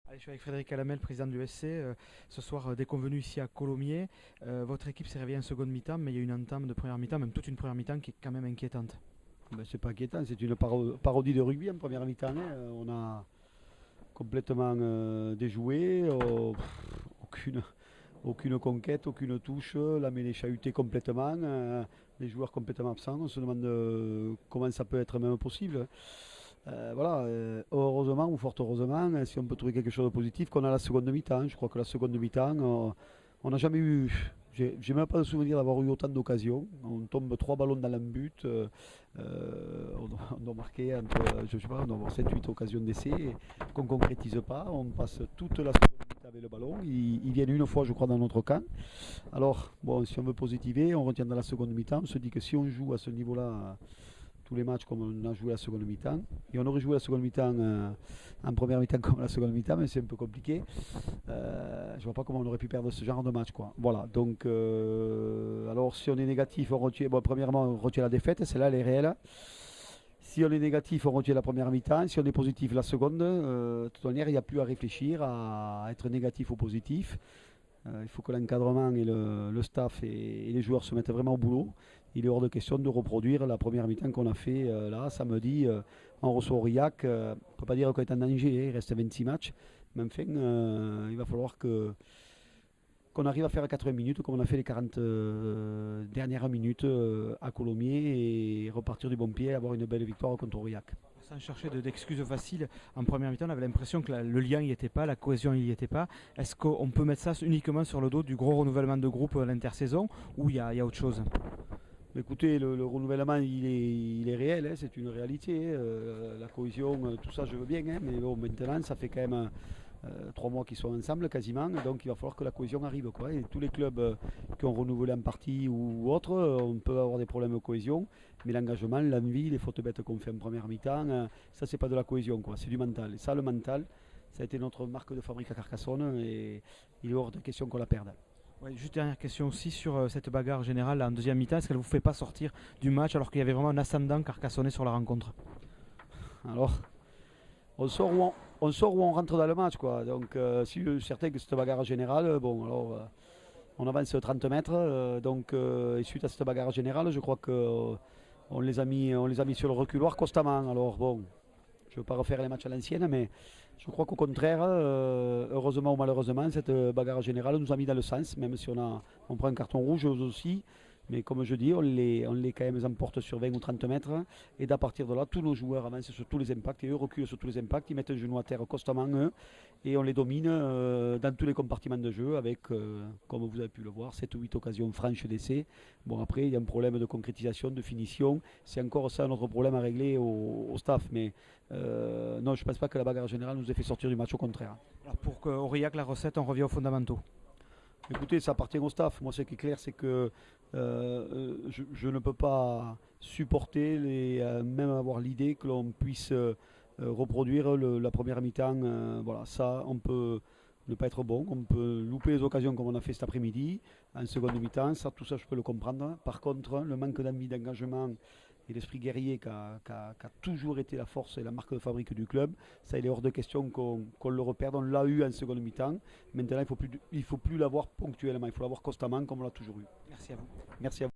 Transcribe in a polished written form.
Allez, je suis avec Frédéric Calamel, président du SC. Ce soir, déconvenu ici à Colomiers. Votre équipe s'est réveillée en seconde mi-temps, mais il y a une entame de première mi-temps, même toute une première mi-temps qui est quand même inquiétante. Ben, c'est pas inquiétant, c'est une parodie de rugby en première mi-temps, hein. On a complètement déjoué, aucune, aucune conquête, aucune touche, la mêlée chahutée complètement, les joueurs complètement absents. On se demande comment ça peut être même possible. Voilà, heureusement ou fort heureusement, si on peut trouver quelque chose de positif, qu'on a la seconde mi-temps. Je crois que la seconde mi-temps, on n'a jamais eu. J'ai même pas le souvenir d'avoir eu autant d'occasions. On tombe trois ballons dans le but. On doit marquer entre, je sais pas, on doit avoir 7-8 occasions d'essai qu'on ne concrétise pas. On passe toute la seconde mi-temps avec le ballon. Ils viennent une fois, je crois, dans notre camp. Alors, bon, si on veut positiver, on retient dans la seconde mi-temps. On se dit que si on joue à ce niveau-là, tous les matchs comme on a joué la seconde mi-temps. Et on aurait joué la seconde mi-temps en première mi-temps comme la seconde mi-temps, mais c'est un peu compliqué. Je vois pas comment on aurait pu perdre ce genre de match, quoi. Voilà, donc alors si on est négatif, on retient, bon, premièrement on retient la défaite, celle-là elle est réelle. Si on est négatif, on retient la première mi-temps. Si on est positif, la seconde. De toute manière, il n'y a plus à réfléchir à être négatif ou positif. Il faut que l'encadrement et le staff et les joueurs se mettent vraiment au boulot. Il est hors de question de reproduire la première mi-temps qu'on a fait là, samedi. On reçoit Aurillac. On ne peut pas dire qu'on est en danger, hein, il reste 26 matchs. Mais enfin, il va falloir qu'on arrive à faire 80 minutes comme on a fait les 40 dernières minutes à Colomiers et repartir du bon pied et avoir une belle victoire contre Aurillac. Sans chercher d'excuses faciles, en première mi-temps, on avait l'impression que le lien n'y était pas, la cohésion n'y était pas. Est-ce qu'on peut mettre ça uniquement sur le dos du gros renouvellement de groupe à l'intersaison ou il y a autre chose? Écoutez, le renouvellement, il est réel, hein, c'est une réalité, hein. La cohésion, tout ça, je veux bien, hein, mais bon, maintenant, ça fait quand même 3 mois qu'ils sont ensemble quasiment, donc il va falloir que la cohésion arrive, quoi. Et tous les clubs qui ont renouvelé en partie ou autre, on peut avoir des problèmes de cohésion, mais l'engagement, l'envie, les fautes bêtes qu'on fait en première mi-temps, ça, c'est pas de la cohésion, quoi, c'est du mental. Et ça, le mental, ça a été notre marque de fabrique à Carcassonne, et il est hors de question qu'on la perde. Ouais, juste dernière question aussi sur cette bagarre générale en deuxième mi-temps. Est-ce qu'elle vous fait pas sortir du match alors qu'il y avait vraiment un ascendant carcassonnais sur la rencontre? Alors, on sort où on rentre dans le match, quoi. Donc, si je suis certain que cette bagarre générale, bon, alors, on avance 30 mètres, donc, et suite à cette bagarre générale, je crois que on les a mis sur le reculoir constamment. Alors, bon, je ne veux pas refaire les matchs à l'ancienne, mais je crois qu'au contraire, heureusement ou malheureusement, cette bagarre générale nous a mis dans le sens, même si on prend un carton rouge aussi. Mais comme je dis, on les quand même emporte sur 20 ou 30 mètres. Et d'à partir de là, tous nos joueurs avancent sur tous les impacts et eux reculent sur tous les impacts. Ils mettent un genou à terre constamment, eux, et on les domine dans tous les compartiments de jeu avec, comme vous avez pu le voir, 7 ou 8 occasions franches d'essai. Bon, après, il y a un problème de concrétisation, de finition. C'est encore ça notre problème à régler au staff. Mais non, je ne pense pas que la bagarre générale nous ait fait sortir du match, au contraire. Alors pour Aurillac, la recette, on revient aux fondamentaux. Écoutez, ça appartient au staff. Moi, ce qui est clair, c'est que je ne peux pas supporter, même avoir l'idée que l'on puisse reproduire la première mi-temps. Voilà, ça, on peut ne pas être bon, on peut louper les occasions comme on a fait cet après-midi, en seconde mi-temps. Ça, tout ça, je peux le comprendre. Par contre, le manque d'envie, d'engagement et l'esprit guerrier qui a toujours été la force et la marque de fabrique du club, ça, il est hors de question qu'on le reperde. On l'a eu en seconde mi-temps. Maintenant, il ne faut plus l'avoir ponctuellement, il faut l'avoir constamment comme on l'a toujours eu. Merci à vous. Merci à vous.